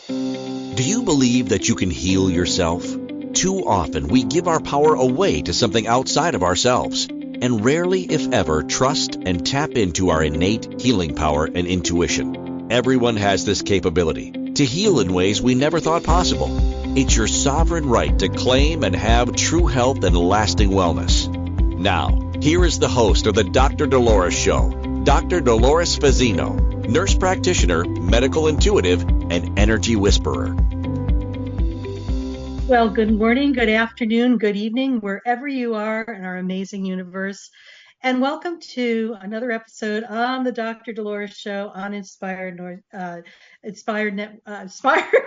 Do you believe that you can heal yourself? Too often we give our power away to something outside of ourselves, and rarely, if ever, trust and tap into our innate healing power and intuition. Everyone has this capability to heal in ways we never thought possible. It's your sovereign right to claim and have true health and lasting wellness. Now, here is the host of the Dr. Dolores Show, Dr. Dolores Fazzino, nurse practitioner, medical intuitive, and energy whisperer. Well, good morning, good afternoon, good evening, wherever you are in our amazing universe. And welcome to another episode on the Dr. Dolores Show on Inspired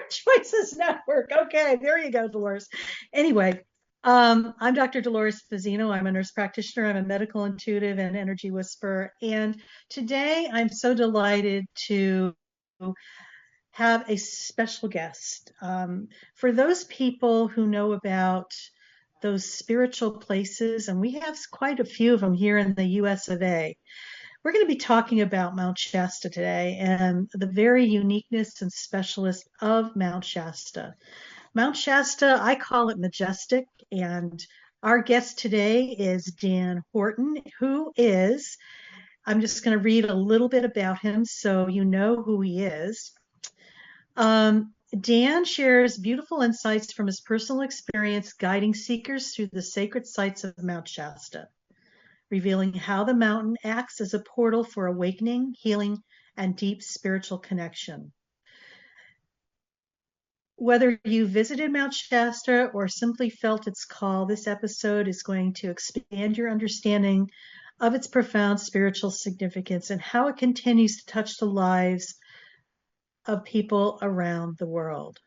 Choices Network. Okay, there you go, Dolores. Anyway, I'm Dr. Dolores Fazzino. I'm a nurse practitioner. I'm a medical intuitive and energy whisperer. And today I'm so delighted to have a special guest. For those people who know about those spiritual places, and we have quite a few of them here in the US of A, we're going to be talking about Mount Shasta today and the very uniqueness and specialist of Mount Shasta. Mount Shasta, I call it Majestic, and our guest today is Dan Horton, who is, I'm just going to read a little bit about him so you know who he is. Dan shares beautiful insights from his personal experience guiding seekers through the sacred sites of Mount Shasta, revealing how the mountain acts as a portal for awakening, healing, and deep spiritual connection. Whether you visited Mount Shasta or simply felt its call, this episode is going to expand your understanding of its profound spiritual significance and how it continues to touch the lives of people around the world.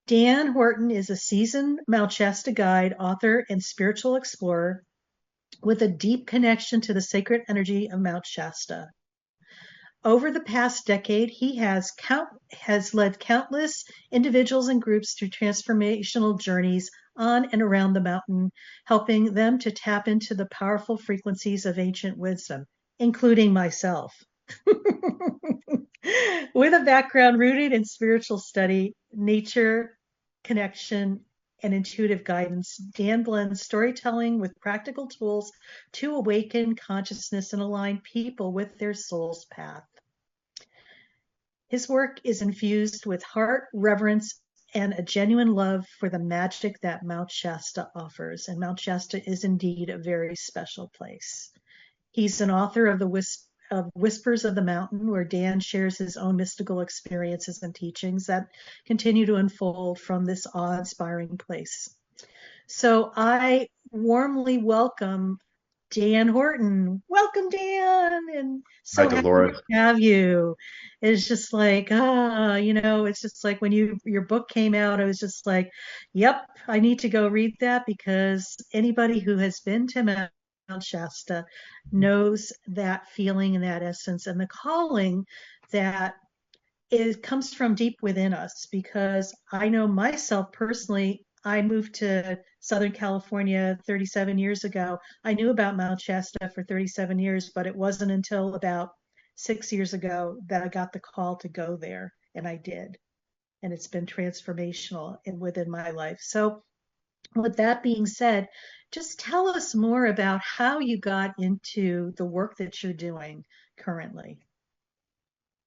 Dan Horton is a seasoned Mount Shasta guide, author, and spiritual explorer with a deep connection to the sacred energy of Mount Shasta. Over the past decade, he has led countless individuals and groups through transformational journeys on and around the mountain, helping them to tap into the powerful frequencies of ancient wisdom, including myself. With a background rooted in spiritual study, nature, connection, and intuitive guidance, Dan blends storytelling with practical tools to awaken consciousness and align people with their soul's path. His work is infused with heart, reverence, and a genuine love for the magic that Mount Shasta offers. And Mount Shasta is indeed a very special place. He's an author of Whispers of the Mountain, where Dan shares his own mystical experiences and teachings that continue to unfold from this awe-inspiring place. So I warmly welcome Dan Horton. Welcome, Dan, and Hi, so happy Dolores. to have you. It's just like, it's just like when your book came out, I was just like, yep, I need to go read that, because anybody who has been to Mount Shasta knows that feeling and that essence and the calling that it comes from deep within us. Because I know myself personally, I moved to Southern California 37 years ago. I knew about Mount Shasta for 37 years, but it wasn't until about 6 years ago that I got the call to go there, and I did. And it's been transformational within my life. So with that being said, just tell us more about how you got into the work that you're doing currently.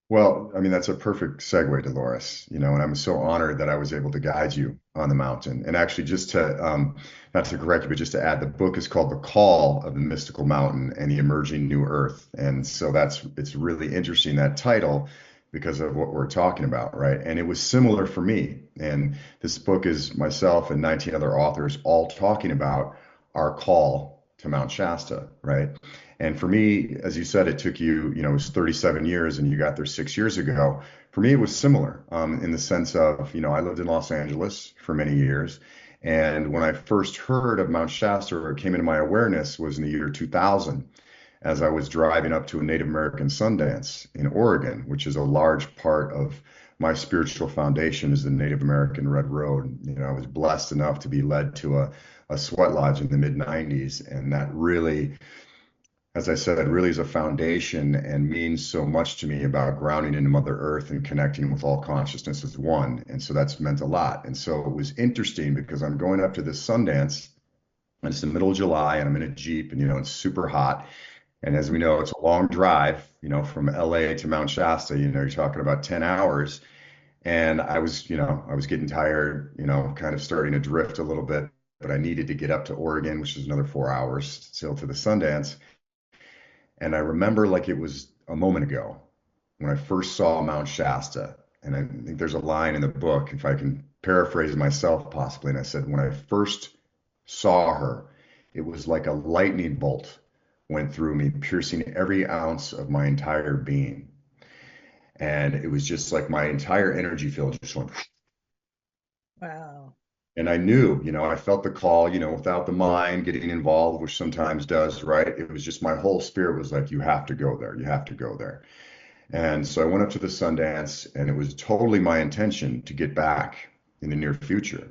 Well, I mean, that's a perfect segue, Dolores, and I'm so honored that I was able to guide you on the mountain. And actually, just to, not to correct you, but just to add, the book is called The Call of the Mystical Mountain and the Emerging New Earth. And so it's really interesting, that title, because of what we're talking about, right? And it was similar for me. And this book is myself and 19 other authors all talking about our call to Mount Shasta, right? And for me, as you said, it took you, it was 37 years and you got there 6 years ago. For me, it was similar in the sense of, I lived in Los Angeles for many years. And when I first heard of Mount Shasta, or it came into my awareness, was in the year 2000, as I was driving up to a Native American Sundance in Oregon, which is a large part of my spiritual foundation, is the Native American Red Road. I was blessed enough to be led to a sweat lodge in the mid 90s. And that really as I said, really is a foundation and means so much to me about grounding into Mother Earth and connecting with all consciousness as one. And so that's meant a lot. And so it was interesting because I'm going up to this Sundance, and it's the middle of July, and I'm in a Jeep, and it's super hot. And as we know, it's a long drive, from LA to Mount Shasta, you're talking about 10 hours. And I was getting tired, kind of starting to drift a little bit, but I needed to get up to Oregon, which is another 4 hours still to the Sundance. And I remember like it was a moment ago when I first saw Mount Shasta. And I think there's a line in the book, if I can paraphrase myself possibly. And I said, when I first saw her, it was like a lightning bolt went through me, piercing every ounce of my entire being. And it was just like my entire energy field just went. Wow. And I knew, I felt the call, without the mind getting involved, which sometimes does, right? It was just my whole spirit was like, you have to go there. You have to go there. And so I went up to the Sundance, and it was totally my intention to get back in the near future.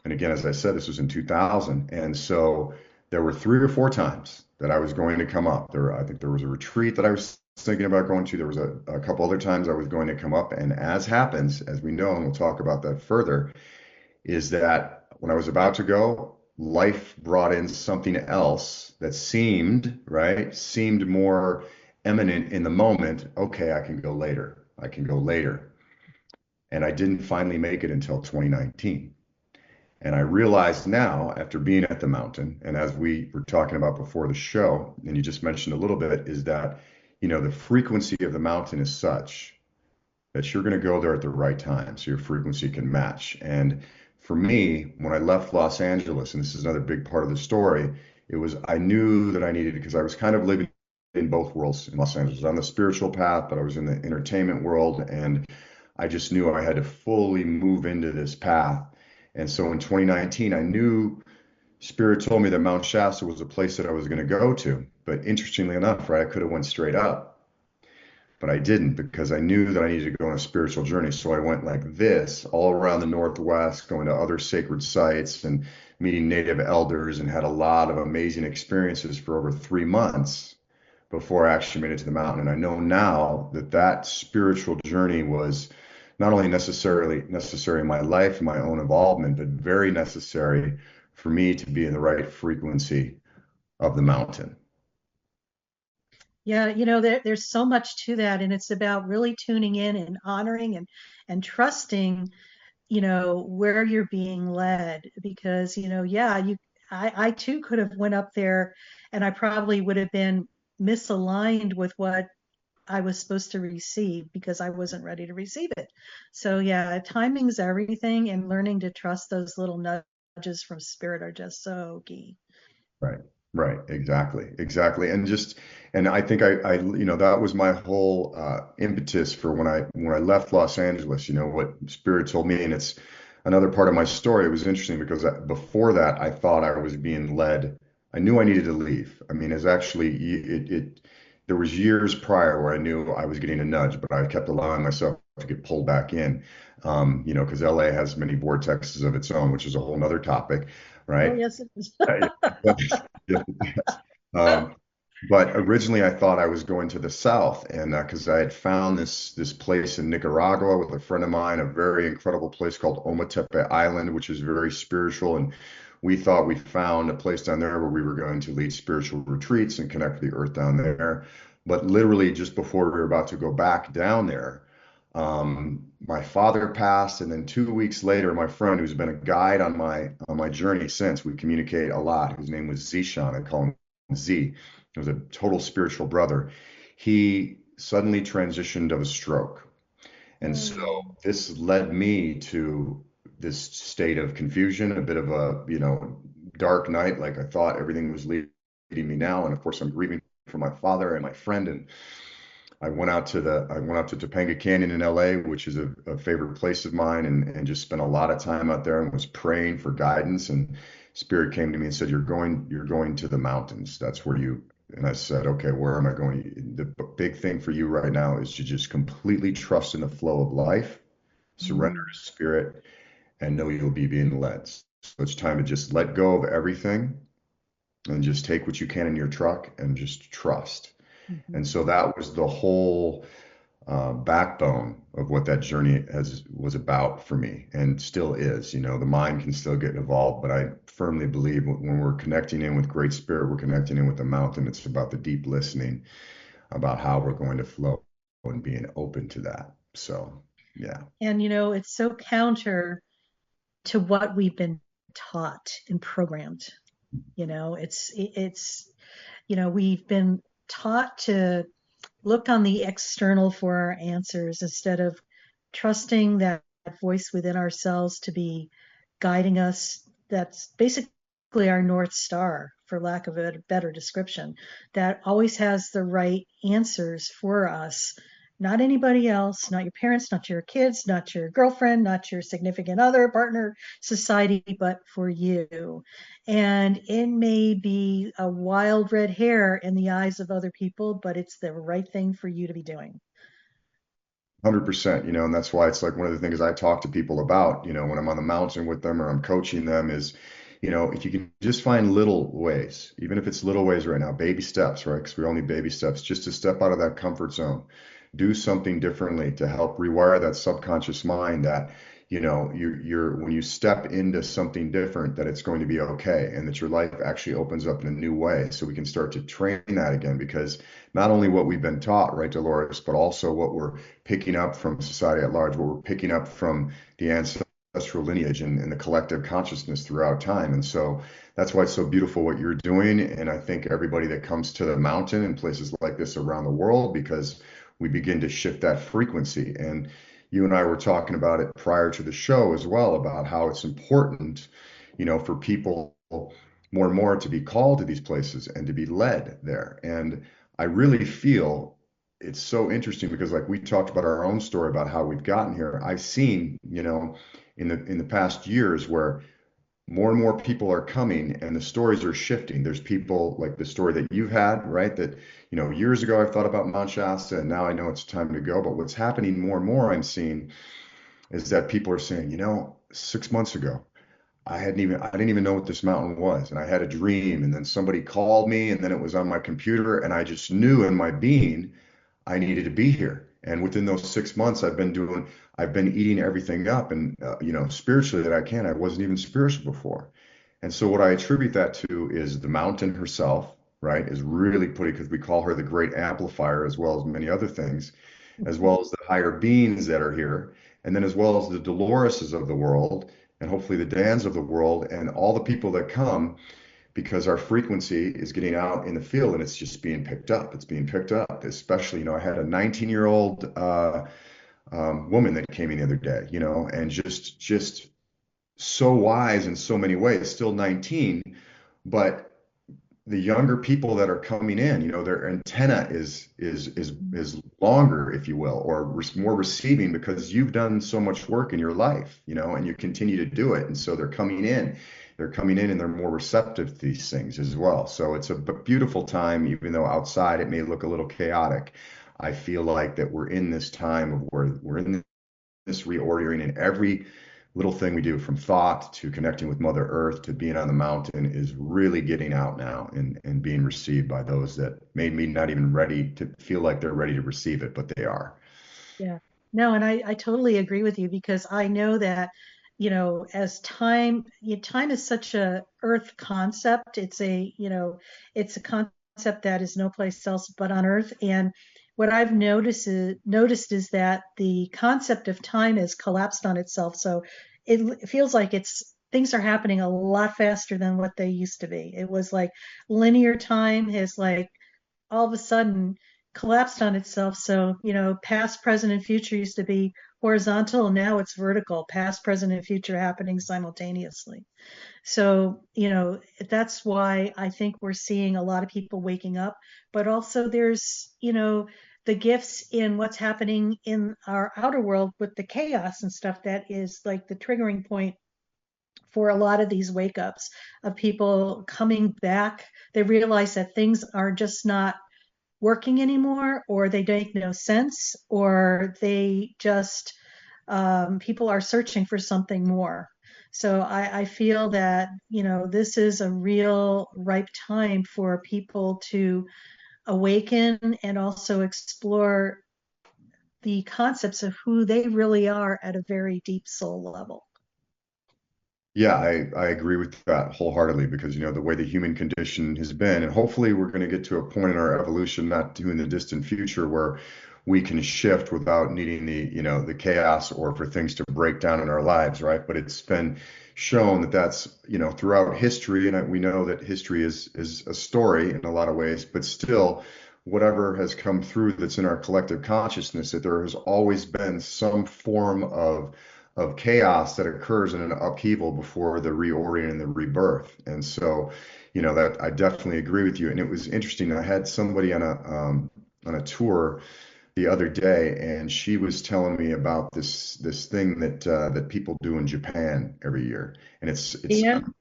And again, as I said, this was in 2000. And so there were 3 or 4 times that I was going to come up. I think there was a retreat that I was thinking about going to. There was a couple other times I was going to come up. And as happens, as we know, and we'll talk about that further, is that when I was about to go, life brought in something else that seemed more eminent in the moment. Okay, I can go later. I can go later. And I didn't finally make it until 2019. And I realized now, after being at the mountain, and as we were talking about before the show, and you just mentioned a little bit, is that, the frequency of the mountain is such that you're going to go there at the right time so your frequency can match. And for me, when I left Los Angeles, and this is another big part of the story, I knew that I needed, because I was kind of living in both worlds in Los Angeles, on the spiritual path, but I was in the entertainment world, and I just knew I had to fully move into this path. And so in 2019, I knew Spirit told me that Mount Shasta was a place that I was going to go to. But interestingly enough, right, I could have went straight up, but I didn't, because I knew that I needed to go on a spiritual journey. So I went like this all around the Northwest, going to other sacred sites and meeting native elders, and had a lot of amazing experiences for over 3 months before I actually made it to the mountain. And I know now that that spiritual journey was not only necessary in my life and my own involvement, but very necessary for me to be in the right frequency of the mountain. Yeah, there's so much to that, and it's about really tuning in and honoring and trusting, where you're being led. Because, yeah, I too could have went up there, and I probably would have been misaligned with what I was supposed to receive because I wasn't ready to receive it. So yeah, timing's everything, and learning to trust those little nudges from spirit are just so key. Right. Right. Exactly. And I think that was my whole impetus for when I left Los Angeles, what Spirit told me. And it's another part of my story. It was interesting because before that, I thought I was being led. I knew I needed to leave. I mean, it's actually, there was years prior where I knew I was getting a nudge, but I kept allowing myself to get pulled back in, because LA has many vortexes of its own, which is a whole nother topic, Oh, right? yes, it is. Yeah. Um, but originally I thought I was going to the south, and because I had found this place in Nicaragua with a friend of mine, a very incredible place called Ometepe Island, which is very spiritual. And we thought we found a place down there where we were going to lead spiritual retreats and connect with the earth down there. But literally just before we were about to go back down there, my father passed, and then 2 weeks later, my friend, who's been a guide on my journey since, we communicate a lot. His name was Zishan. I call him Z. He was a total spiritual brother. He suddenly transitioned of a stroke, and so Mm. this led me to this state of confusion, a bit of a dark night. Like I thought everything was leading me now, and of course I'm grieving for my father and my friend. And I went out to Topanga Canyon in LA, which is a favorite place of mine, and just spent a lot of time out there and was praying for guidance. And Spirit came to me and said, "You're going to the mountains. That's where you." And I said, "Okay, where am I going?" The big thing for you right now is to just completely trust in the flow of life, surrender Mm. to Spirit, and know you'll be being led. So it's time to just let go of everything and just take what you can in your truck and just trust. Mhm. And so that was the whole backbone of what that journey was about for me, and still is. You know, the mind can still get involved, but I firmly believe when we're connecting in with Great Spirit, we're connecting in with the mountain. It's about the deep listening, about how we're going to flow and being open to that. So, yeah. And it's so counter to what we've been taught and programmed. We've been taught to look on the external for our answers instead of trusting that voice within ourselves to be guiding us. That's basically our North Star, for lack of a better description, that always has the right answers for us. Not anybody else, not your parents, not your kids, not your girlfriend, not your significant other, partner, society, but for you. And it may be a wild red hair in the eyes of other people, but it's the right thing for you to be doing. 100%, and that's why it's like one of the things I talk to people about, when I'm on the mountain with them or I'm coaching them is, if you can just find little ways, even if it's little ways right now, baby steps, right? Because we all need baby steps, just to step out of that comfort zone, do something differently to help rewire that subconscious mind that, you're when you step into something different, that it's going to be okay and that your life actually opens up in a new way. So we can start to train that again, because not only what we've been taught, right, Dolores, but also what we're picking up from society at large, what we're picking up from the ancestral lineage and the collective consciousness throughout time. And so that's why it's so beautiful what you're doing. And I think everybody that comes to the mountain and places like this around the world, because we begin to shift that frequency. And you and I were talking about it prior to the show as well, about how it's important, for people more and more to be called to these places and to be led there. And I really feel it's so interesting because, like, we talked about our own story about how we've gotten here. I've seen, in the past years, where more and more people are coming and the stories are shifting. There's people like the story that you've had, right? That, years ago I thought about Mount Shasta and now I know it's time to go. But what's happening more and more I'm seeing is that people are saying, 6 months ago, I didn't even know what this mountain was. And I had a dream, and then somebody called me, and then it was on my computer, and I just knew in my being I needed to be here. And within those 6 months, I've been eating everything up, and spiritually that I can. I wasn't even spiritual before. And so what I attribute that to is the mountain herself, right? Is really putting, because we call her the great amplifier, as well as many other things, as Mhm. well as the higher beings that are here, and then as well as the Doloreses of the world, and hopefully the Dans of the world, and all the people that come, because our frequency is getting out in the field and it's just being picked up. It's being picked up, especially, I had a 19-year-old woman that came in the other day, and just so wise in so many ways, still 19, but the younger people that are coming in, their antenna is longer, if you will, or more receiving, because you've done so much work in your life, and you continue to do it. And so they're coming in, and they're more receptive to these things as well. So it's a beautiful time, even though outside it may look a little chaotic. I feel like that we're in this time of where we're in this reordering, and every little thing we do, from thought to connecting with Mother Earth to being on the mountain, is really getting out now and being received by those that made me not even ready to feel like they're ready to receive it, but they are. Yeah. No, and I totally agree with you because I know that, as time is such a earth concept. It's a concept that is no place else but on earth. And what I've noticed is that the concept of time has collapsed on itself. So it feels like things are happening a lot faster than what they used to be. It was like linear time has like all of a sudden collapsed on itself. So, past, present, and future used to be horizontal, and now it's vertical, past, present, and future happening simultaneously. So, that's why I think we're seeing a lot of people waking up, but also there's, the gifts in what's happening in our outer world with the chaos and stuff that is like the triggering point for a lot of these wake ups of people coming back. They realize that things are just not working anymore, or they make no sense, or they just people are searching for something more. So I feel that, this is a real ripe time for people to awaken and also explore the concepts of who they really are at a very deep soul level. Yeah, I agree with that wholeheartedly because, the way the human condition has been, and hopefully we're going to get to a point in our evolution, not too in the distant future, where we can shift without needing the chaos or for things to break down in our lives, right? But it's been shown that that's, throughout history, and we know that history is a story in a lot of ways, but still, whatever has come through that's in our collective consciousness, that there has always been some form of chaos that occurs in an upheaval before the reordering and the rebirth. And so, that I definitely agree with you. And it was interesting. I had somebody on a tour the other day, and she was telling me about this thing that people do in Japan every year. And it's Dan,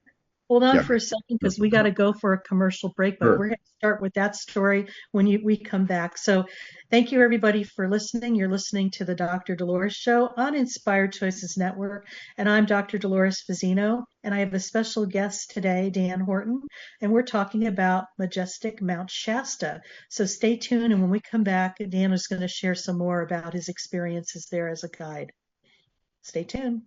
hold on yeah, for a second because we got to go for a commercial break, but we're sure. going to start with that story when we come back. So thank you everybody for listening. You're listening to the Dr. Dolores Show on Inspired Choices Network, and I'm Dr. Dolores Fazzino, and I have a special guest today, Dan Horton, and we're talking about Majestic Mount Shasta. So stay tuned, and when we come back, Dan is going to share some more about his experiences there as a guide. Stay tuned.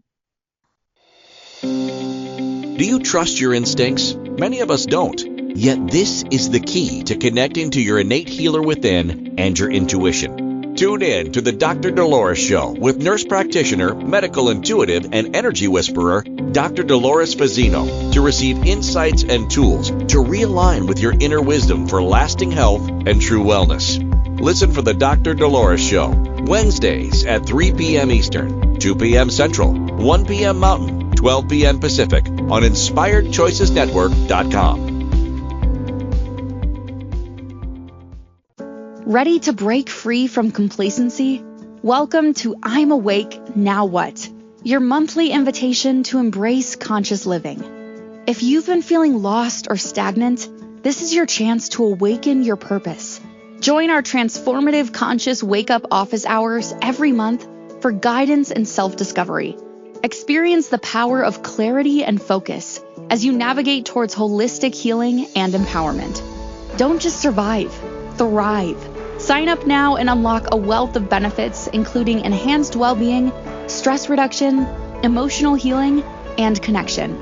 Do you trust your instincts? Many of us don't. Yet this is the key to connecting to your innate healer within and your intuition. Tune in to the Dr. Dolores Show with nurse practitioner, medical intuitive, and energy whisperer, Dr. Dolores Fazzino, to receive insights and tools to realign with your inner wisdom for lasting health and true wellness. Listen for the Dr. Dolores Show, Wednesdays at 3 p.m. Eastern, 2 p.m. Central, 1 p.m. Mountain, 12 p.m. Pacific on InspiredChoicesNetwork.com. Ready to break free from complacency? Welcome to I'm Awake, Now What? Your monthly invitation to embrace conscious living. If you've been feeling lost or stagnant, this is your chance to awaken your purpose. Join our transformative conscious wake-up office hours every month for guidance and self-discovery. Experience the power of clarity and focus as you navigate towards holistic healing and empowerment. Don't just survive, thrive. Sign up now and unlock a wealth of benefits, including enhanced well-being, stress reduction, emotional healing, and connection.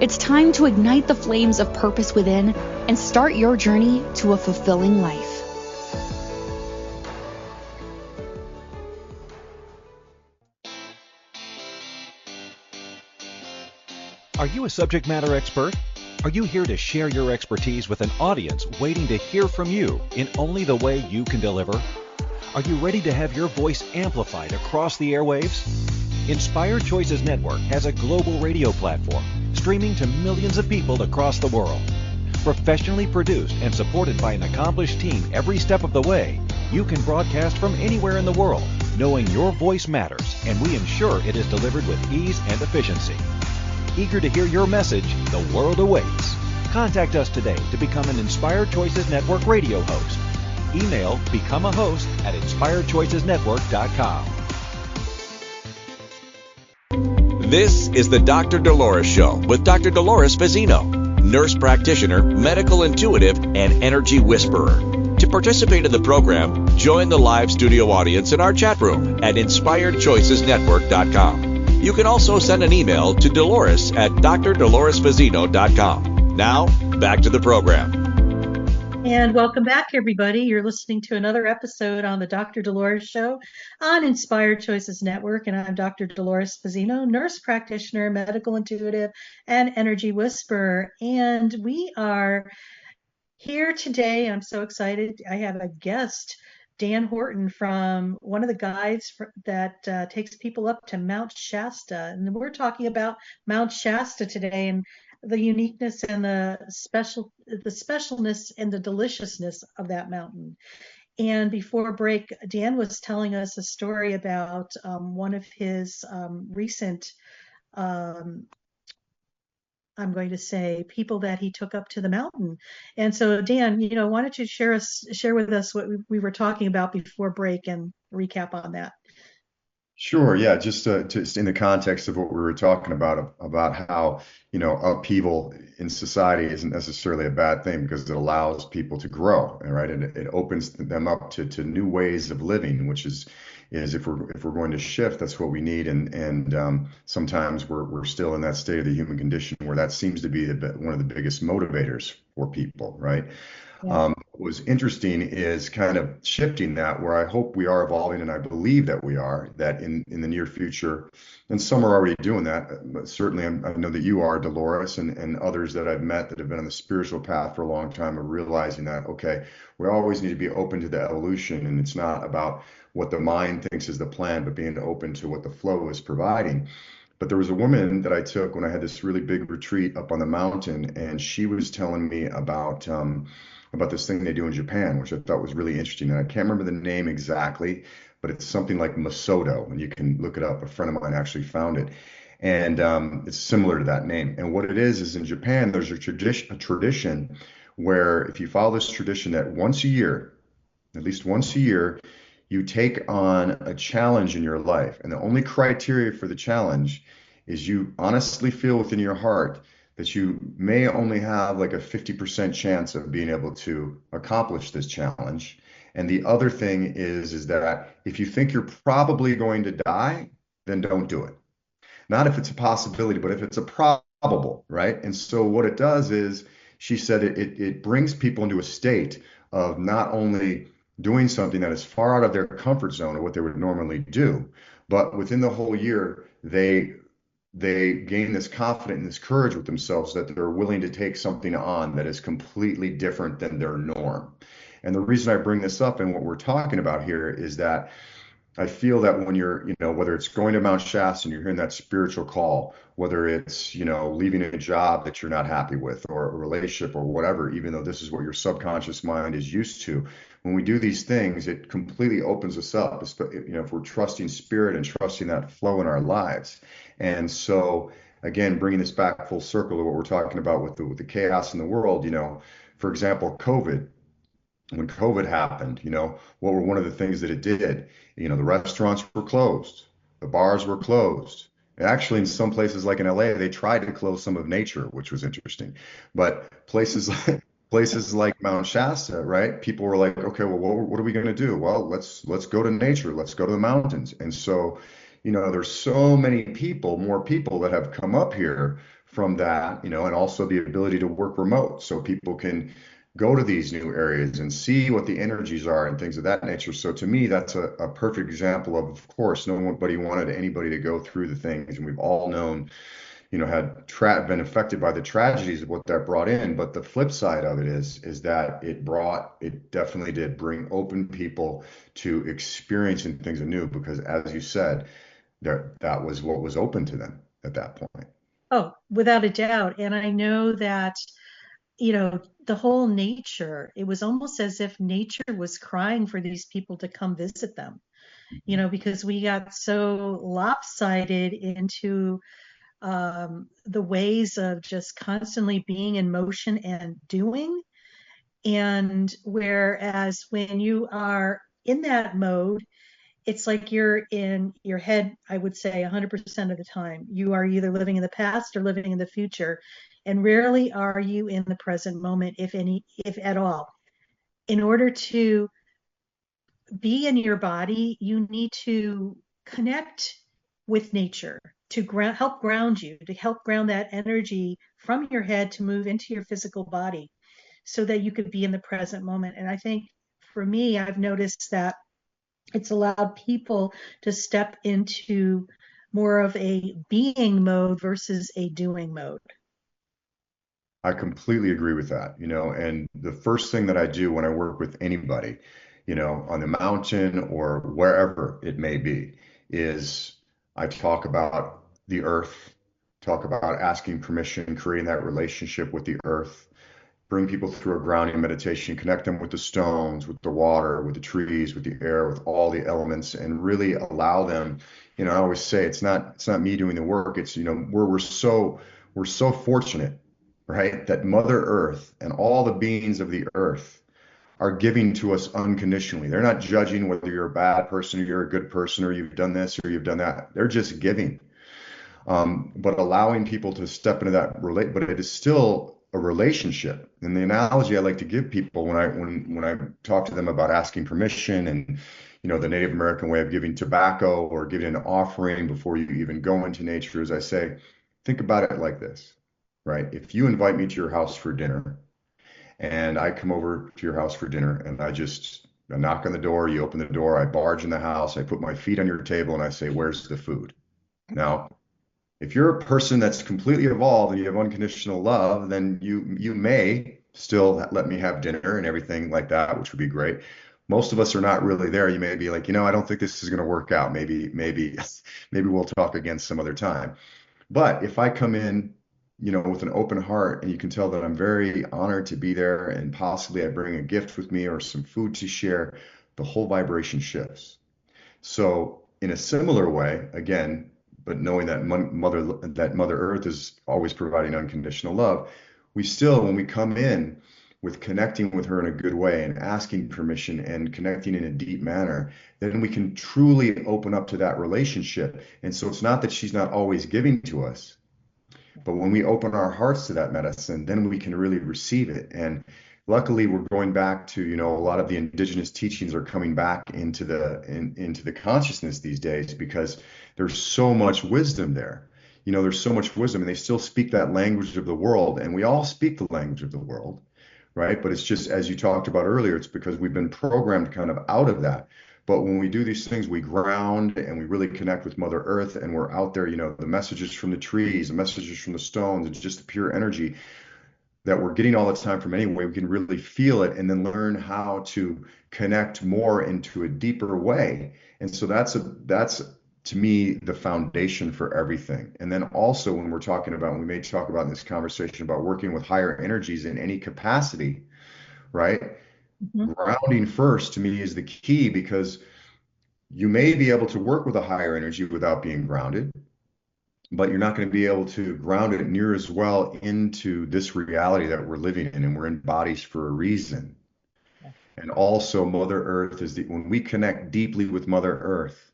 It's time to ignite the flames of purpose within and start your journey to a fulfilling life. Are you a subject matter expert? Are you here to share your expertise with an audience waiting to hear from you in only the way you can deliver? Are you ready to have your voice amplified across the airwaves? Inspired Choices Network has a global radio platform streaming to millions of people across the world. Professionally produced and supported by an accomplished team every step of the way, you can broadcast from anywhere in the world, knowing your voice matters, and we ensure it is delivered with ease and efficiency. Eager to hear your message, the world awaits. Contact us today to become an Inspired Choices Network radio host. Email become a host at inspiredchoicesnetwork.com. This is the Dr. Dolores Show with Dr. Dolores Fazzino, nurse practitioner, medical intuitive, and energy whisperer. To participate in the program, join the live studio audience in our chat room at inspiredchoicesnetwork.com. You can also send an email to Dolores at drdoloresfazzino.com. Now, back to the program. And welcome back, everybody. You're listening to another episode on the Dr. Dolores Show on Inspired Choices Network. And I'm Dr. Dolores Fazzino, nurse practitioner, medical intuitive, and energy whisperer. And we are here today. I'm so excited. I have a guest, Dan Horton, from one of the guides that takes people up to Mount Shasta. And we're talking about Mount Shasta today and the uniqueness and the specialness and the deliciousness of that mountain. And before break, Dan was telling us a story about one of his recent I'm going to say people that he took up to the mountain. And so Dan, why don't you share with us what we were talking about before break and recap on that? Sure, yeah, just in the context of what we were talking about how, upheaval in society isn't necessarily a bad thing because it allows people to grow, right? And it opens them up to new ways of living, which is if we're going to shift, that's what we need. And sometimes we're still in that state of the human condition where that seems to be one of the biggest motivators for people, right? Yeah. What was interesting is kind of shifting that where I hope we are evolving, and I believe that we are, that in the near future, and some are already doing that, but certainly I know that you are, Dolores, and others that I've met that have been on the spiritual path for a long time are realizing that, okay, we always need to be open to the evolution, and it's not about what the mind thinks is the plan, but being open to what the flow is providing. But there was a woman that I took when I had this really big retreat up on the mountain, and she was telling me about this thing they do in Japan, which I thought was really interesting. And I can't remember the name exactly, but it's something like Masoto, and you can look it up. A friend of mine actually found it, and it's similar to that name. And what it is in Japan, there's a tradition where if you follow this tradition, that once a year, at least once a year, you take on a challenge in your life. And the only criteria for the challenge is you honestly feel within your heart that you may only have like a 50% chance of being able to accomplish this challenge. And the other thing is that if you think you're probably going to die, then don't do it. Not if it's a possibility, but if it's a probable, right? And so what it does is, she said it brings people into a state of not only doing something that is far out of their comfort zone of what they would normally do, but within the whole year, they gain this confidence and this courage with themselves that they're willing to take something on that is completely different than their norm. And the reason I bring this up and what we're talking about here is that I feel that when you're, whether it's going to Mount Shasta and you're hearing that spiritual call, whether it's, leaving a job that you're not happy with or a relationship or whatever, even though this is what your subconscious mind is used to, when we do these things, it completely opens us up, if we're trusting spirit and trusting that flow in our lives. And so, again, bringing this back full circle to what we're talking about with the chaos in the world, for example, COVID. When COVID happened, what were one of the things that it did? The restaurants were closed, the bars were closed. And actually, in some places like in LA, they tried to close some of nature, which was interesting. But places like Mount Shasta, right? People were like, okay, well, what are we going to do? Well, let's go to nature, let's go to the mountains. And so, there's so many people, more people that have come up here from that, and also the ability to work remote, so people can go to these new areas and see what the energies are and things of that nature. So to me, that's a perfect example of course, nobody wanted anybody to go through the things, and we've all known, had been affected by the tragedies of what that brought in. But the flip side of it is that it definitely did bring open people to experiencing things anew, because as you said, that was what was open to them at that point. Oh, without a doubt. And I know that, the whole nature, it was almost as if nature was crying for these people to come visit them, because we got so lopsided into the ways of just constantly being in motion and doing. And whereas when you are in that mode, it's like you're in your head, I would say 100% of the time. You are either living in the past or living in the future. And rarely are you in the present moment, if any, if at all. In order to be in your body, you need to connect with nature to help ground you, to help ground that energy from your head to move into your physical body so that you could be in the present moment. And I think for me, I've noticed that it's allowed people to step into more of a being mode versus a doing mode. I completely agree with that, and the first thing that I do when I work with anybody, on the mountain or wherever it may be, is I talk about the earth, talk about asking permission, creating that relationship with the earth, bring people through a grounding meditation, connect them with the stones, with the water, with the trees, with the air, with all the elements, and really allow them, I always say it's not me doing the work. It's, we're so fortunate, right? That Mother Earth and all the beings of the earth are giving to us unconditionally. They're not judging whether you're a bad person or you're a good person or you've done this or you've done that. They're just giving. But allowing people to step into that but it is still a relationship. And the analogy I like to give people when I talk to them about asking permission and the Native American way of giving tobacco or giving an offering before you even go into nature is I say, think about it like this, right? If you invite me to your house for dinner and I come over to your house for dinner and I knock on the door, you open the door, I barge in the house, I put my feet on your table and I say, where's the food? Now, if you're a person that's completely evolved and you have unconditional love, then you may still let me have dinner and everything like that, which would be great. Most of us are not really there. You may be like, I don't think this is going to work out. Maybe we'll talk again some other time. But if I come in, with an open heart and you can tell that I'm very honored to be there and possibly I bring a gift with me or some food to share, the whole vibration shifts. So in a similar way, again, but knowing that Mother Earth is always providing unconditional love, we still, when we come in with connecting with her in a good way and asking permission and connecting in a deep manner, then we can truly open up to that relationship. And so it's not that she's not always giving to us, but when we open our hearts to that medicine, then we can really receive it. And luckily, we're going back to, a lot of the indigenous teachings are coming back into the consciousness these days because there's so much wisdom there. There's so much wisdom, and they still speak that language of the world, and we all speak the language of the world, right? But it's just, as you talked about earlier, it's because we've been programmed kind of out of that. But when we do these things, we ground and we really connect with Mother Earth, and we're out there, the messages from the trees, the messages from the stones, and just the pure energy that we're getting all the time from anyway, we can really feel it and then learn how to connect more into a deeper way. And so that's to me the foundation for everything. And then also when we're talking about, we may talk about in this conversation about working with higher energies in any capacity, right? Mm-hmm. Grounding first to me is the key, because you may be able to work with a higher energy without being grounded, but you're not going to be able to ground it near as well into this reality that we're living in, and we're in bodies for a reason. And also Mother Earth when we connect deeply with Mother Earth,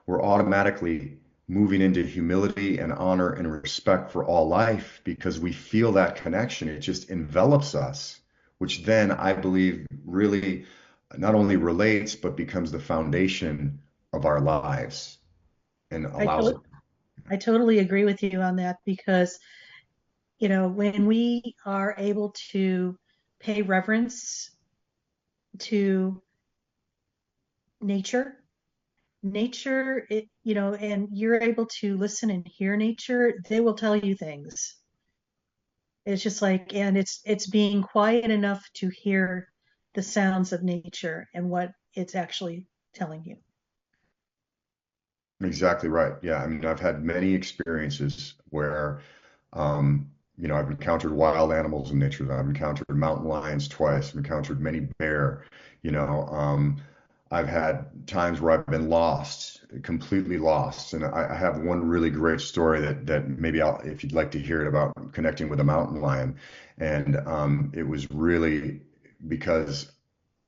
we're automatically moving into humility and honor and respect for all life, because we feel that connection. It just envelops us, which then I believe really not only relates, but becomes the foundation of our lives and allows it. I totally agree with you on that, because, when we are able to pay reverence to nature, and you're able to listen and hear nature, they will tell you things. It's just like, and it's being quiet enough to hear the sounds of nature and what it's actually telling you. Exactly right. Yeah. I mean, I've had many experiences where, I've encountered wild animals in nature. I've encountered mountain lions twice. I've encountered many bear, I've had times where I've been lost, completely lost. And I have one really great story that maybe if you'd like to hear it, about connecting with a mountain lion. And it was really because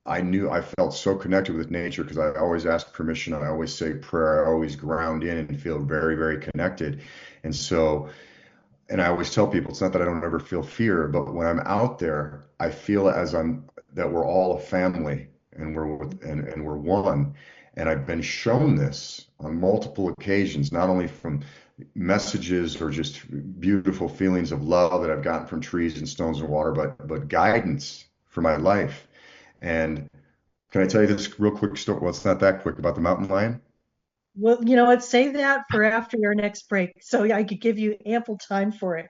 I felt so connected with nature, because I always ask permission. I always say prayer. I always ground in and feel very, very connected. And so, and I always tell people, it's not that I don't ever feel fear, but when I'm out there, I feel that we're all a family, and we're one. And I've been shown this on multiple occasions, not only from messages or just beautiful feelings of love that I've gotten from trees and stones and water, but guidance for my life. And can I tell you this real quick story? Well, it's not that quick, about the mountain lion. Well, let's save that for after your next break, so I could give you ample time for it.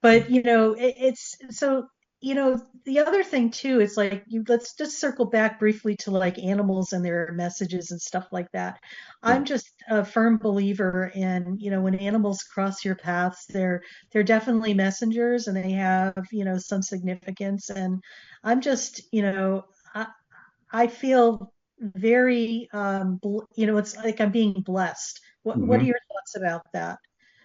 But it's so, the other thing too is like, let's just circle back briefly to like animals and their messages and stuff like that. I'm just a firm believer in, when animals cross your paths, they're definitely messengers, and they have, some significance. And I'm just, I feel very, it's like I'm being blessed. What are your thoughts about that?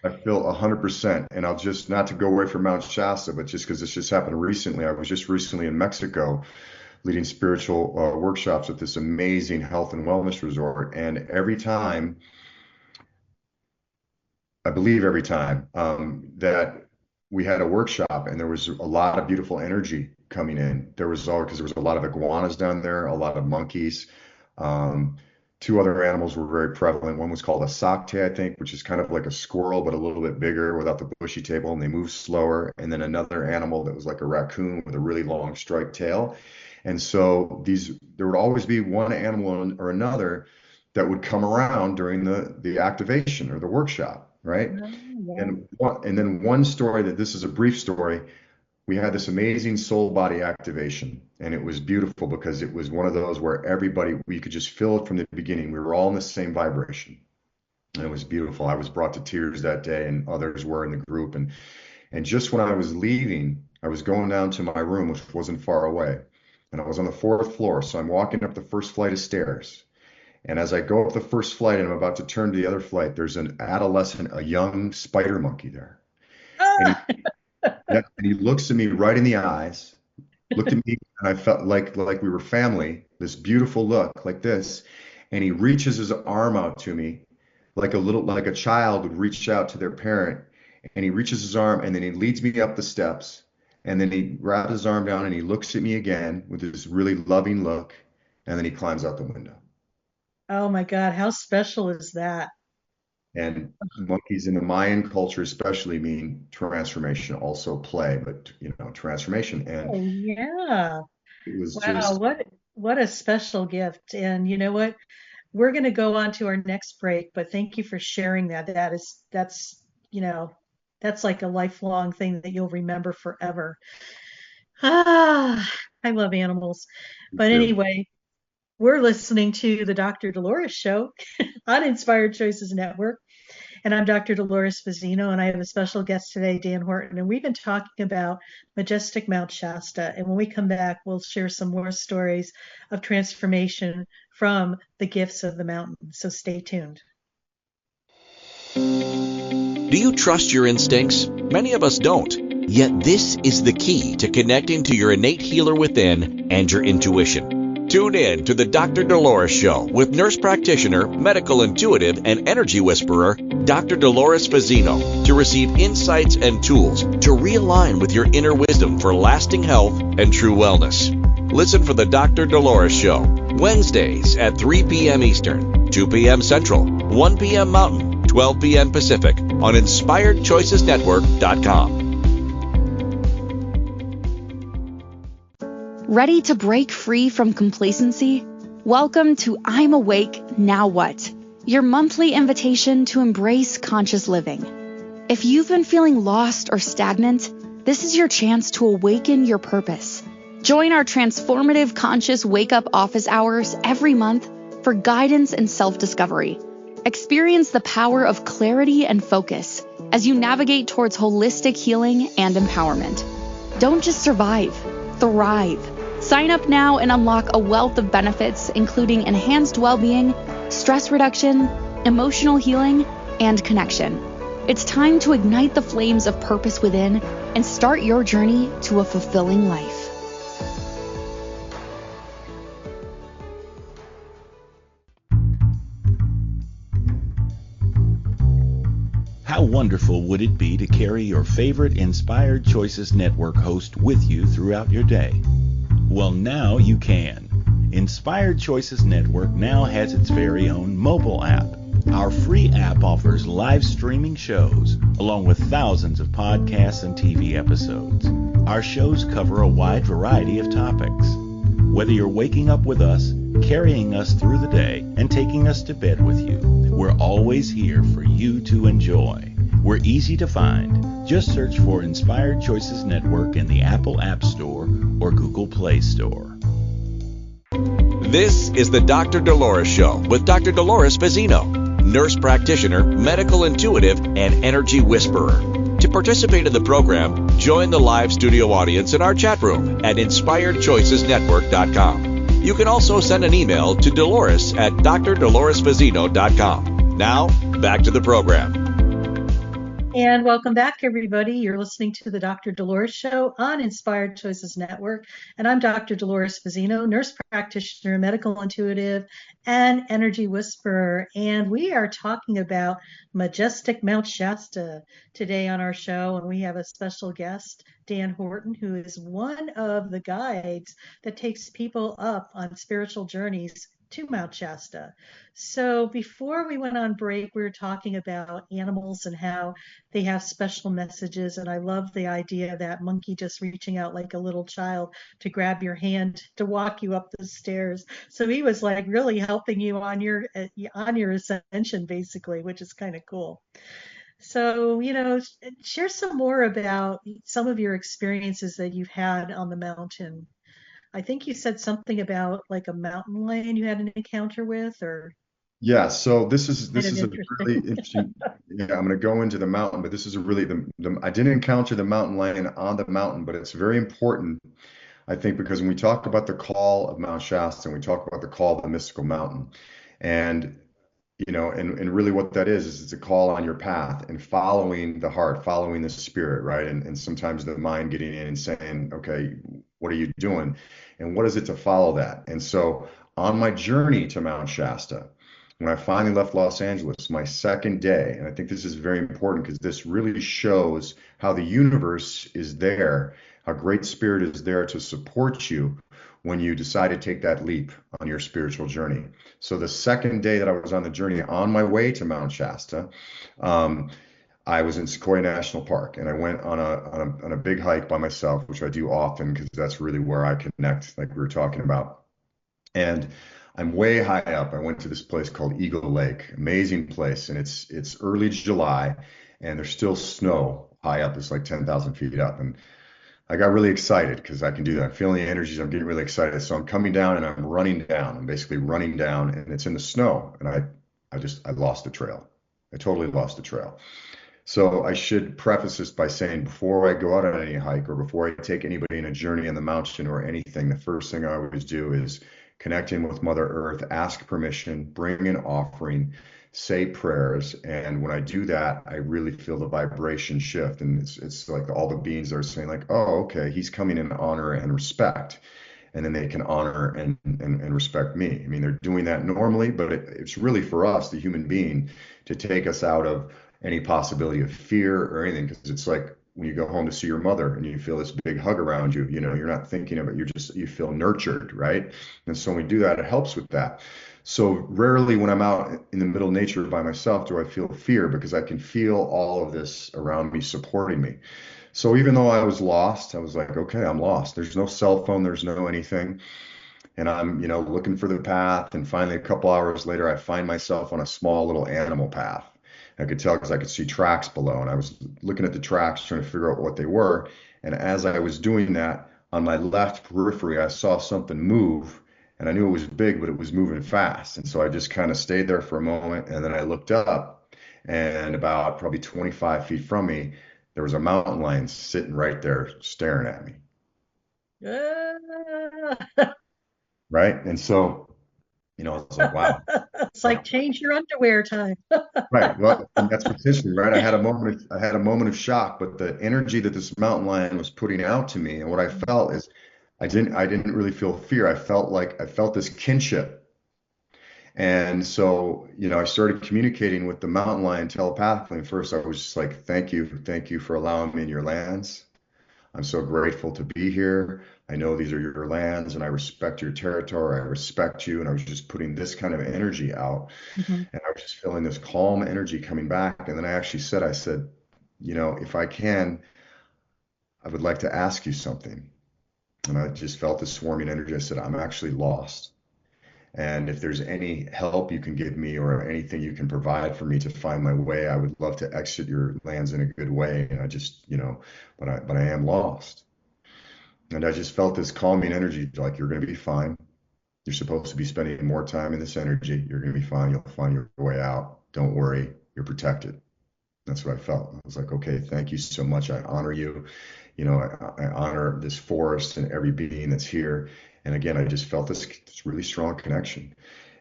I feel 100%. And I'll just, not to go away from Mount Shasta, but just because this just happened recently, I was just recently in Mexico leading spiritual workshops at this amazing health and wellness resort. And I believe every time that we had a workshop and there was a lot of beautiful energy coming in. Because there was a lot of iguanas down there, a lot of monkeys. Two other animals were very prevalent. One was called a sakte, I think, which is kind of like a squirrel, but a little bit bigger without the bushy tail, and they move slower. And then another animal that was like a raccoon with a really long striped tail. And so there would always be one animal or another that would come around during the activation or the workshop, right? Yeah. And then one story, that this is a brief story, we had this amazing soul body activation, and it was beautiful because it was one of those where we could just feel it from the beginning. We were all in the same vibration, and it was beautiful. I was brought to tears that day, and others were in the group. And just when I was leaving, I was going down to my room, which wasn't far away, and I was on the 4th floor. So I'm walking up the first flight of stairs. And as I go up the first flight and I'm about to turn to the other flight, there's a young spider monkey there. And he looks at me right in the eyes, looked at me, and I felt like we were family, this beautiful look like this. And he reaches his arm out to me like a child would reach out to their parent. And he reaches his arm, and then he leads me up the steps. And then he wraps his arm down and he looks at me again with this really loving look. And then he climbs out the window. Oh my God, how special is that? And monkeys in the Mayan culture especially mean transformation, also play, but transformation. And Oh yeah. it was Wow, just what a special gift. And you know what? We're going to go on to our next break, but thank you for sharing that. That's like a lifelong thing that you'll remember forever. I love animals. But too. anyway, we're listening to the Dr. Dolores Show on Inspired Choices Network. And I'm Dr. Dolores Fazzino, and I have a special guest today, Dan Horton. And we've been talking about Majestic Mount Shasta. And when we come back, we'll share some more stories of transformation from the gifts of the mountain. So stay tuned. Do you trust your instincts? Many of us don't. Yet this is the key to connecting to your innate healer within and your intuition. Tune in to the Dr. Dolores Show with nurse practitioner, medical intuitive, and energy whisperer, Dr. Dolores Fazzino, to receive insights and tools to realign with your inner wisdom for lasting health and true wellness. Listen for the Dr. Dolores Show, Wednesdays at 3 p.m. Eastern, 2 p.m. Central, 1 p.m. Mountain, 12 p.m. Pacific on InspiredChoicesNetwork.com. Ready to break free from complacency? Welcome to I'm Awake, Now What? Your monthly invitation to embrace conscious living. If you've been feeling lost or stagnant, this is your chance to awaken your purpose. Join our transformative conscious wake-up office hours every month for guidance and self-discovery. Experience the power of clarity and focus as you navigate towards holistic healing and empowerment. Don't just survive, thrive. Sign up now and unlock a wealth of benefits, including enhanced well-being, stress reduction, emotional healing, and connection. It's time to ignite the flames of purpose within and start your journey to a fulfilling life. How wonderful would it be to carry your favorite Inspired Choices Network host with you throughout your day? Well, now you can. Inspired Choices Network now has its very own mobile app. Our free app offers live streaming shows, along with thousands of podcasts and TV episodes. Our shows cover a wide variety of topics. Whether you're waking up with us, carrying us through the day, and taking us to bed with you, we're always here for you to enjoy. We're easy to find. Just search for Inspired Choices Network in the Apple App Store or Google Play Store. This is the Dr. Dolores Show with Dr. Dolores Fazzino, nurse practitioner, medical intuitive, and energy whisperer. To participate in the program, join the live studio audience in our chat room at InspiredChoicesNetwork.com. You can also send an email to Dolores at drdoloresfazzino.com. Now, back to the program. And welcome back, everybody. You're listening to the Dr. Dolores Show on Inspired Choices Network. And I'm Dr. Dolores Fazzino, nurse practitioner, medical intuitive, and energy whisperer. And we are talking about Majestic Mount Shasta today on our show. And we have a special guest, Dan Horton, who is one of the guides that takes people up on spiritual journeys to Mount Shasta. So before we went on break, we were talking about animals and how they have special messages. And I love the idea of that monkey just reaching out like a little child to grab your hand to walk you up the stairs. So he was like really helping you on your ascension, basically, which is kind of cool. So, share some more about some of your experiences that you've had on the mountain. I think you said something about like a mountain lion you had an encounter with, or Yeah, so this is kind this of is a really interesting. interesting. Yeah, I'm going to go into the mountain, but this is a really the I didn't encounter the mountain lion on the mountain, but it's very important, I think, because when we talk about the call of Mount Shasta and we talk about the call of the mystical mountain, and and really what that is it's a call on your path and following the heart, following the spirit, right? And sometimes the mind getting in and saying, okay, what are you doing? And what is it to follow that? And so on my journey to Mount Shasta, when I finally left Los Angeles, my second day, and I think this is very important because this really shows how the universe is there, how Great Spirit is there to support you when you decide to take that leap on your spiritual journey. So the second day that I was on the journey on my way to Mount Shasta, I was in Sequoia National Park, and I went on a big hike by myself, which I do often because that's really where I connect, like we were talking about. And I'm way high up. I went to this place called Eagle Lake, amazing place, and it's early July, and there's still snow high up. It's like 10,000 feet up, and I got really excited because I can do that. I'm feeling the energies. I'm getting really excited. So I'm coming down and I'm running down. I'm basically running down, and it's in the snow, and I lost the trail. I totally lost the trail. So I should preface this by saying before I go out on any hike or before I take anybody on a journey on the mountain or anything, the first thing I always do is connect in with Mother Earth, ask permission, bring an offering, say prayers. And when I do that, I really feel the vibration shift. And it's like all the beings are saying like, oh, okay, he's coming in honor and respect. And then they can honor and respect me. I mean, they're doing that normally, but it's really for us, the human being, to take us out of any possibility of fear or anything. Because it's like when you go home to see your mother and you feel this big hug around you, you're not thinking of it. You feel nurtured, right? And so when we do that, it helps with that. So rarely when I'm out in the middle of nature by myself do I feel fear because I can feel all of this around me supporting me. So even though I was lost, I was like, okay, I'm lost. There's no cell phone, there's no anything. And I'm, looking for the path. And finally, a couple hours later, I find myself on a small little animal path. I could tell because I could see tracks below. And I was looking at the tracks, trying to figure out what they were. And as I was doing that, on my left periphery, I saw something move. And I knew it was big, but it was moving fast. And so I just kind of stayed there for a moment. And then I looked up, and about probably 25 feet from me, there was a mountain lion sitting right there staring at me. Right. And so, it's like, wow. It's like change your underwear time. Right. Well, and that's potentially right. I had a moment of shock, but the energy that this mountain lion was putting out to me and what I felt is I didn't really feel fear. I felt this kinship. And so, I started communicating with the mountain lion telepathically. And first I was just like, thank you for allowing me in your lands. I'm so grateful to be here. I know these are your lands and I respect your territory. I respect you. And I was just putting this kind of energy out. Mhm. And I was just feeling this calm energy coming back. And then I said, if I can, I would like to ask you something. And I just felt this swarming energy. I said, I'm actually lost. And if there's any help you can give me or anything you can provide for me to find my way, I would love to exit your lands in a good way. And I just, but I am lost. And I just felt this calming energy, like you're going to be fine. You're supposed to be spending more time in this energy. You're going to be fine. You'll find your way out. Don't worry. You're protected. That's what I felt. I was like, okay, thank you so much. I honor you. I honor this forest and every being that's here. And again, I just felt this really strong connection.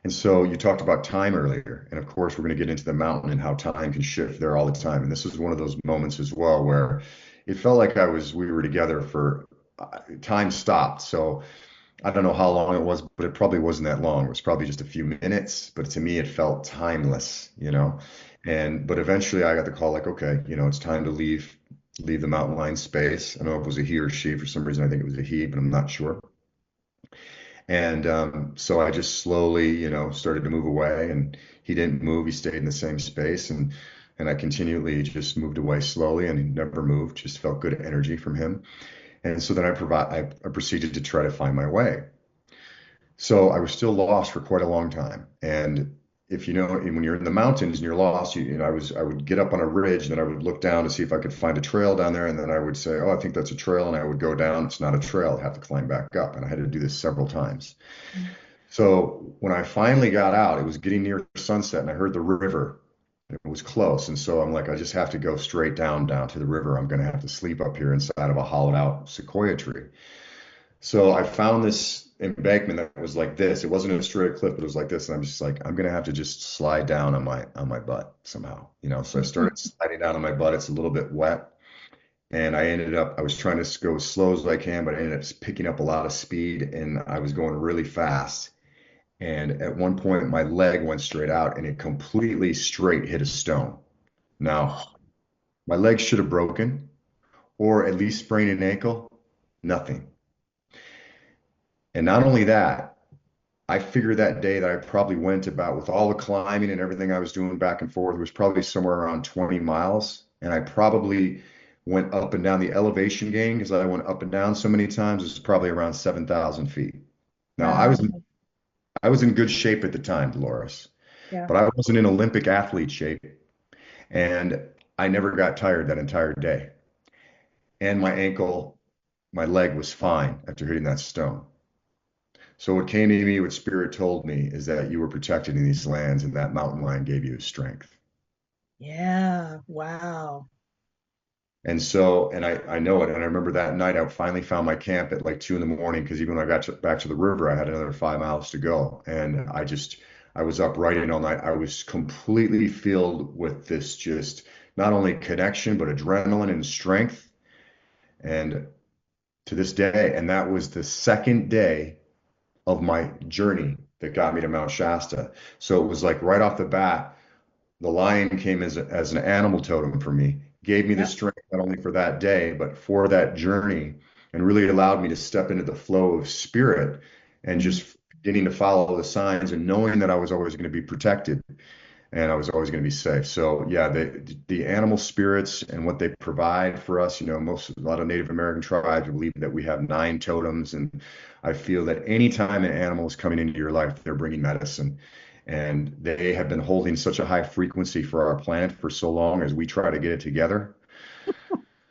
And so you talked about time earlier, and of course we're going to get into the mountain and how time can shift there all the time. And this was one of those moments as well where it felt like we were together for time stopped. So I don't know how long it was, but it probably wasn't that long. It was probably just a few minutes, but to me it felt timeless, you know. But eventually I got the call like, okay, it's time to leave the mountain lion space. I don't know if it was a he or she. For some reason I think it was a he, but I'm not sure. And so I just slowly, started to move away, and he didn't move. He stayed in the same space, and I continually just moved away slowly, and he never moved. Just felt good energy from him. And so then I proceeded to try to find my way. So I was still lost for quite a long time. And if you know, when you're in the mountains and you're lost, I would get up on a ridge and then I would look down to see if I could find a trail down there. And then I would say, oh, I think that's a trail. And I would go down. It's not a trail. I'd have to climb back up. And I had to do this several times. So when I finally got out, it was getting near sunset and I heard the river. It was close. And so I'm like, I just have to go straight down to the river. I'm going to have to sleep up here inside of a hollowed out sequoia tree. So I found this embankment that was like this. It wasn't a straight cliff, but it was like this. And I'm just like, I'm gonna have to just slide down on my butt somehow, So I started sliding down on my butt. It's a little bit wet. And I was trying to go as slow as I can, but I ended up picking up a lot of speed and I was going really fast. And at one point my leg went straight out and it completely straight hit a stone. Now, my leg should have broken or at least sprained an ankle. Nothing. And not only that, I figured that day that I probably went about with all the climbing and everything I was doing back and forth, it was probably somewhere around 20 miles. And I probably went up and down the elevation gain because I went up and down so many times. It was probably around 7,000 feet. Now, I was in good shape at the time, Dolores, Yeah. but I wasn't in Olympic athlete shape. And I never got tired that entire day. And my leg was fine after hitting that stone. So what came to me, what Spirit told me, is that you were protected in these lands and that mountain lion gave you strength. Yeah. Wow. And so, and I know it. And I remember that night I finally found my camp at like 2 a.m. because even when I got back to the river, I had another 5 miles to go. And I was up writing all night. I was completely filled with this just not only connection, but adrenaline and strength. And to this day, and that was the second day of my journey that got me to Mount Shasta. So it was like right off the bat, the lion came as an animal totem for me, gave me the strength not only for that day, but for that journey, and really allowed me to step into the flow of spirit and just beginning to follow the signs and knowing that I was always going to be protected and I was always going to be safe. So yeah, the animal spirits and what they provide for us, a lot of Native American tribes believe that we have 9 totems, and I feel that anytime an animal is coming into your life, they're bringing medicine. And they have been holding such a high frequency for our planet for so long as we try to get it together.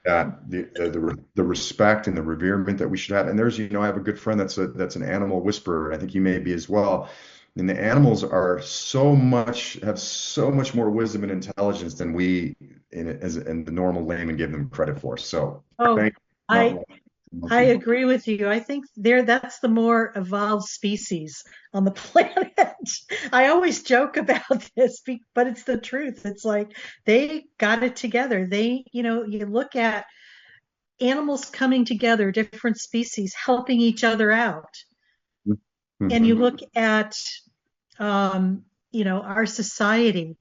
That the respect and the reverence that we should have. And there's, I have a good friend that's an animal whisperer. I think you may be as well. And the animals have so much more wisdom and intelligence than we in the normal layman give them credit for. So thank you. I agree with you. I think that's the more evolved species on the planet. I always joke about this, but it's the truth. It's like they got it together. You look at animals coming together, different species helping each other out. Mm-hmm. And you look at our society,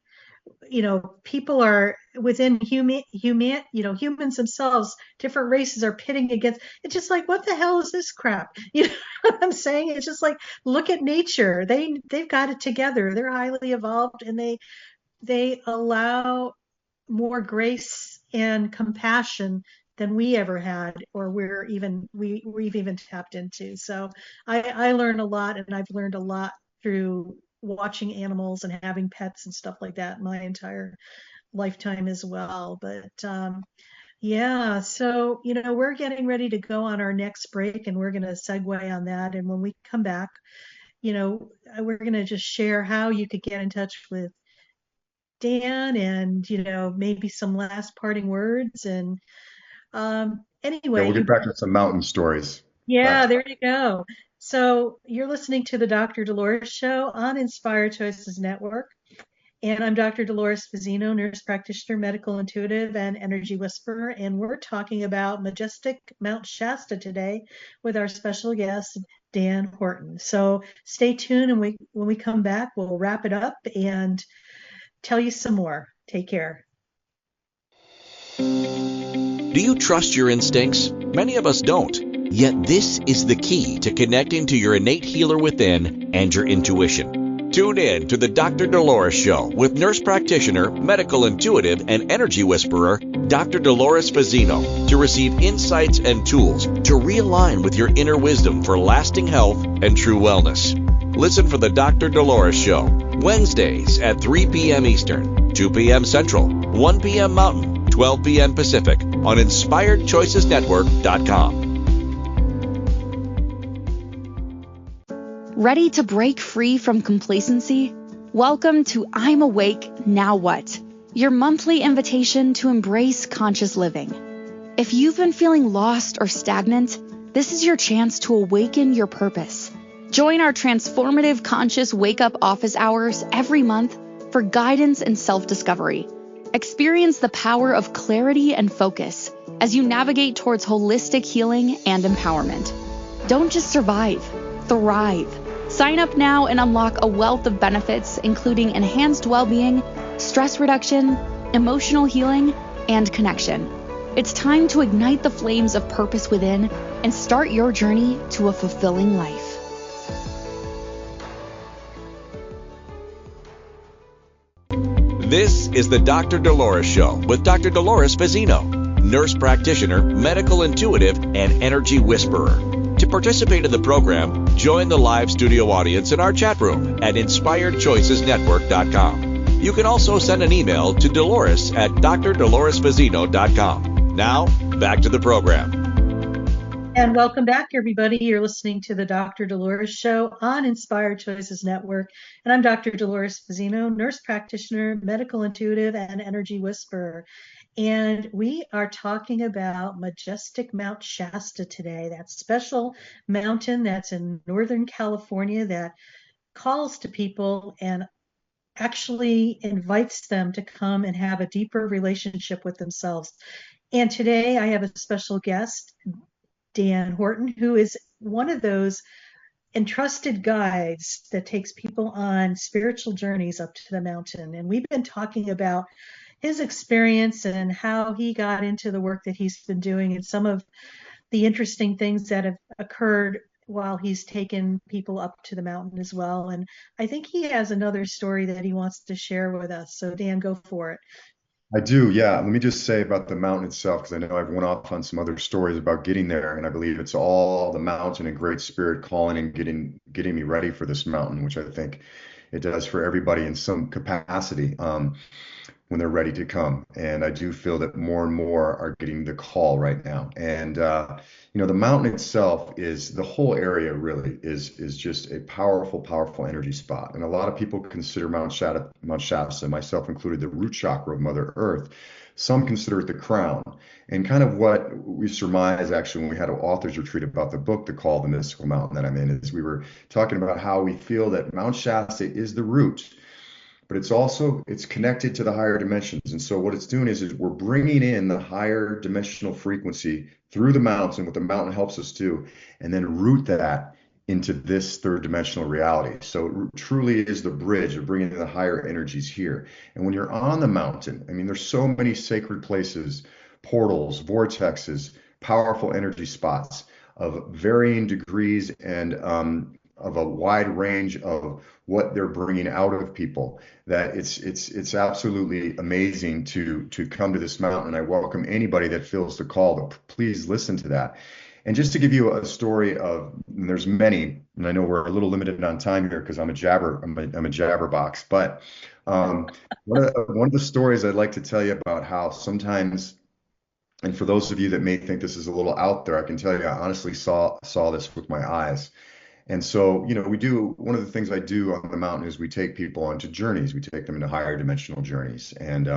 people are within humans themselves, different races are pitting against. It's just like, what the hell is this crap? You know what I'm saying? It's just like, look at nature. They've got it together. They're highly evolved, and they allow more grace and compassion than we ever had, or we've even tapped into. So I learn a lot, and I've learned a lot through watching animals and having pets and stuff like that my entire lifetime as well. But yeah, so we're getting ready to go on our next break, and we're going to segue on that. And when we come back, we're going to just share how you could get in touch with Dan, and maybe some last parting words. And anyway, we'll get back to some mountain stories. Yeah, there you go. So you're listening to the Dr. Dolores Show on Inspired Choices Network. And I'm Dr. Dolores Fazzino, nurse practitioner, medical intuitive, and energy whisperer. And we're talking about Majestic, Mount Shasta today with our special guest, Dan Horton. So stay tuned, and when we come back, we'll wrap it up and tell you some more. Take care. Do you trust your instincts? Many of us don't. Yet this is the key to connecting to your innate healer within and your intuition. Tune in to the Dr. Dolores Show with nurse practitioner, medical intuitive, and energy whisperer, Dr. Dolores Fazzino, to receive insights and tools to realign with your inner wisdom for lasting health and true wellness. Listen for the Dr. Dolores Show, Wednesdays at 3 p.m. Eastern, 2 p.m. Central, 1 p.m. Mountain, 12 p.m. Pacific on InspiredChoicesNetwork.com. Ready to break free from complacency? Welcome to I'm Awake, Now What? Your monthly invitation to embrace conscious living. If you've been feeling lost or stagnant, this is your chance to awaken your purpose. Join our transformative conscious wake-up office hours every month for guidance and self-discovery. Experience the power of clarity and focus as you navigate towards holistic healing and empowerment. Don't just survive, thrive. Sign up now and unlock a wealth of benefits, including enhanced well-being, stress reduction, emotional healing, and connection. It's time to ignite the flames of purpose within and start your journey to a fulfilling life. This is the Dr. Dolores Show with Dr. Dolores Fazzino, nurse practitioner, medical intuitive, and energy whisperer. To participate in the program, join the live studio audience in our chat room at InspiredChoicesNetwork.com. You can also send an email to Dolores at drdoloresfazzino.com. Now, back to the program. And welcome back, everybody. You're listening to the Dr. Dolores Show on Inspired Choices Network. And I'm Dr. Dolores Fazzino, nurse practitioner, medical intuitive, and energy whisperer. And we are talking about Majestic Mount Shasta today, that special mountain that's in Northern California that calls to people and actually invites them to come and have a deeper relationship with themselves. And today I have a special guest, Dan Horton, who is one of those entrusted guides that takes people on spiritual journeys up to the mountain. And we've been talking about his experience and how he got into the work that he's been doing and some of the interesting things that have occurred while he's taken people up to the mountain as well. And I think he has another story that he wants to share with us. So Dan, go for it. I do, yeah. Let me just say about the mountain itself, because I know I've went off on some other stories about getting there, and I believe it's all the mountain and Great Spirit calling and getting me ready for this mountain, which I think it does for everybody in some capacity when they're ready to come. And I do feel that more and more are getting the call right now. And the mountain itself is the whole area really is just a powerful, powerful energy spot. And a lot of people consider Mount Shasta, myself included, the root chakra of Mother Earth. Some consider it the crown. And kind of what we surmise actually when we had an author's retreat about the book, The Call, the Mystical Mountain that I'm in, is we were talking about how we feel that Mount Shasta is the root, but it's connected to the higher dimensions. And so what it's doing is we're bringing in the higher dimensional frequency through the mountain, what the mountain helps us do, and then root that into this third dimensional reality. So it truly is the bridge of bringing in the higher energies here. And when you're on the mountain, I mean, there's so many sacred places, portals, vortexes, powerful energy spots of varying degrees and of a wide range of what they're bringing out of people, that it's absolutely amazing to come to this mountain. And I welcome anybody that feels the call to please listen to that. And just to give you a story and there's many, and I know we're a little limited on time here because I'm a jabberbox, but one of the stories I'd like to tell you about how sometimes, and for those of you that may think this is a little out there, I can tell you I honestly saw this with my eyes. And so, one of the things I do on the mountain is we take people onto journeys. We take them into higher dimensional journeys. And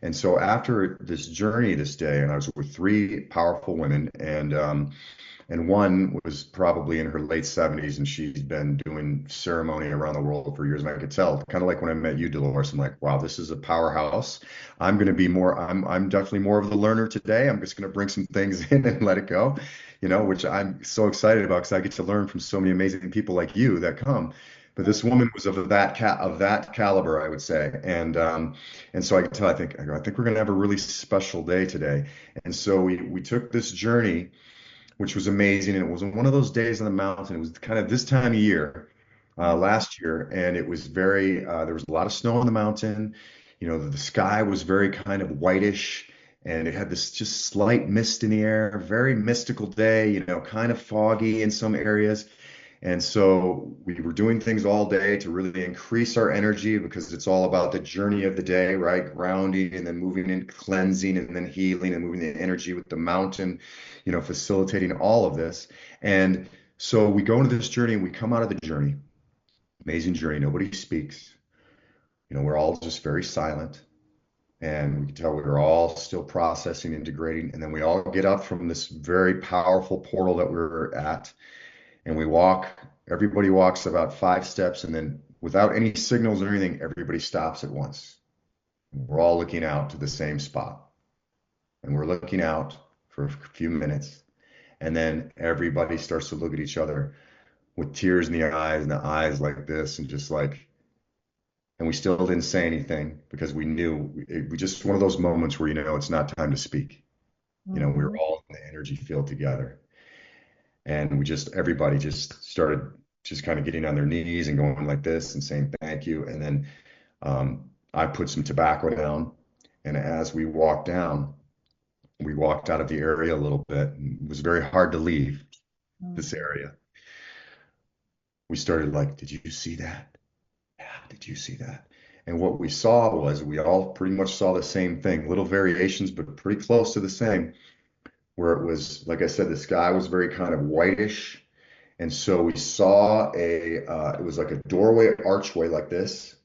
And so after this journey this day, and I was with three powerful women, and one was probably in her late 70s, and she's been doing ceremony around the world for years. And I could tell, kind of like when I met you, Dolores, I'm like, wow, this is a powerhouse. I'm going to be more, I'm definitely more of the learner today. I'm just going to bring some things in and let it go, which I'm so excited about because I get to learn from so many amazing people like you that come. But this woman was of that caliber, I would say, and so I could tell. I think we're going to have a really special day today. And so we took this journey, which was amazing. And it was one of those days on the mountain. It was kind of this time of year, last year, and it was there was a lot of snow on the mountain. The sky was very kind of whitish, and it had this just slight mist in the air, very mystical day, kind of foggy in some areas. And so we were doing things all day to really increase our energy because it's all about the journey of the day, right? Grounding and then moving in, cleansing and then healing and moving the energy with the mountain, facilitating all of this. And so we go into this journey and we come out of the journey, amazing journey. Nobody speaks. We're all just very silent. And we can tell we were all still processing, integrating. And then we all get up from this very powerful portal that we were at. And everybody walks about 5 steps, and then without any signals or anything, everybody stops at once. We're all looking out to the same spot. And we're looking out for a few minutes. And then everybody starts to look at each other with tears in the eyes and the eyes like this, and and we still didn't say anything because we knew we just one of those moments where, it's not time to speak. We were all in the energy field together. And everybody just started just kind of getting on their knees and going like this and saying thank you. And then I put some tobacco down. And as we walked down, we walked out of the area a little bit. And it was very hard to leave this area. We started like, did you see that? Yeah, did you see that? And what we saw was we all pretty much saw the same thing, little variations, but pretty close to the same. Where it was, like I said, the sky was very kind of whitish. And so we saw it was like a doorway archway like this.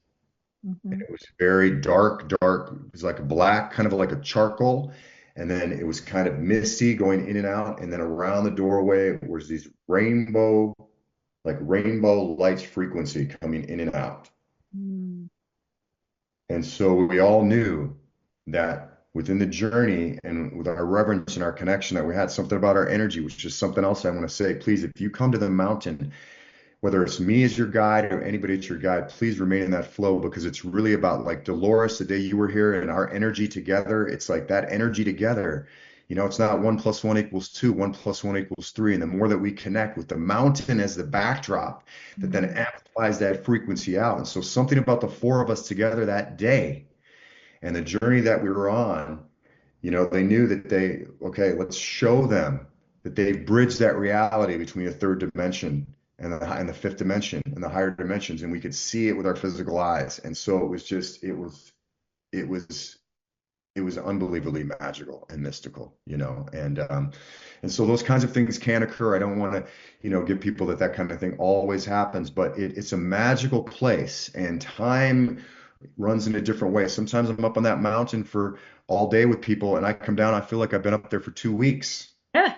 And it was very dark. It was like a black, kind of like a charcoal. And then it was kind of misty going in and out. And then around the doorway was these rainbow lights frequency coming in and out. And so we all knew that within the journey and with our reverence and our connection that we had something about our energy, which is something else I want to say. Please, if you come to the mountain, whether it's me as your guide or anybody as your guide, please remain in that flow because it's really about like Dolores, the day you were here and our energy together. It's like that energy together. It's not 1 + 1 = 2, 1 + 1 = 3. And the more that we connect with the mountain as the backdrop, that then amplifies that frequency out. And so something about the four of us together that day and the journey that we were on, they knew that let's show them that they've bridged that reality between the third dimension and the fifth dimension and the higher dimensions. And we could see it with our physical eyes. And so it was unbelievably magical and mystical, and so those kinds of things can occur. I don't want to, give people that kind of thing always happens, but it's a magical place and time runs in a different way. Sometimes I'm up on that mountain for all day with people and I come down, I feel like I've been up there for 2 weeks. Yeah.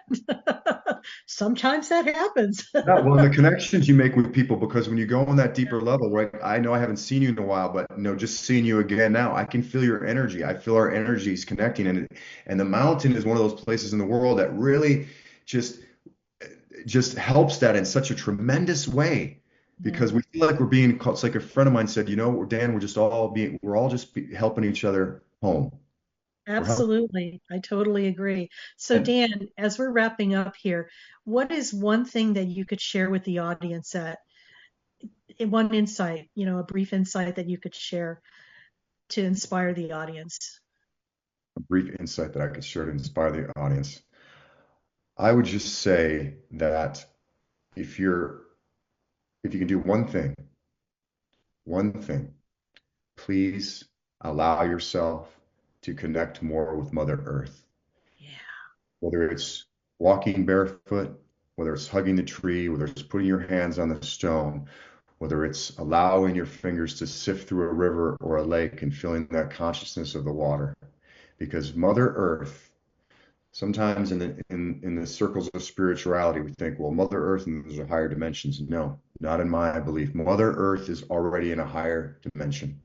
Sometimes that happens. Yeah, well, the connections you make with people, because when you go on that deeper level, right? I know I haven't seen you in a while, but just seeing you again now, I can feel your energy. I feel our energies connecting, and the mountain is one of those places in the world that really just helps that in such a tremendous way. Because we feel like we're being called. It's like a friend of mine said, Dan, we're all just helping each other home. Absolutely. I totally agree. So Dan, as we're wrapping up here, what is one thing that you could share with the audience one insight, a brief insight that you could share to inspire the audience? A brief insight that I could share to inspire the audience. I would just say that if you can do one thing, please allow yourself to connect more with Mother Earth. Yeah. Whether it's walking barefoot, whether it's hugging the tree, whether it's putting your hands on the stone, whether it's allowing your fingers to sift through a river or a lake and feeling that consciousness of the water. Because Mother Earth, sometimes in the circles of spirituality, we think, well, Mother Earth and those are higher dimensions. No, not in my belief. Mother Earth is already in a higher dimension.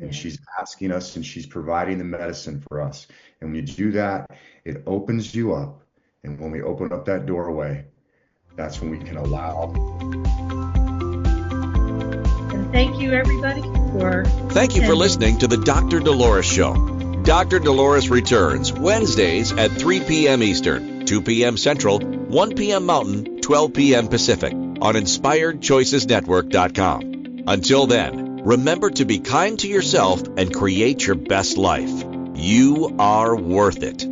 And she's asking us, and she's providing the medicine for us. And when you do that, it opens you up. And when we open up that doorway, that's when we can allow. And thank you, everybody, for Thank you for listening to the Dr. Dolores Show. Dr. Dolores returns Wednesdays at 3 p.m. Eastern, 2 p.m. Central, 1 p.m. Mountain, 12 p.m. Pacific on InspiredChoicesNetwork.com. Until then, remember to be kind to yourself and create your best life. You are worth it.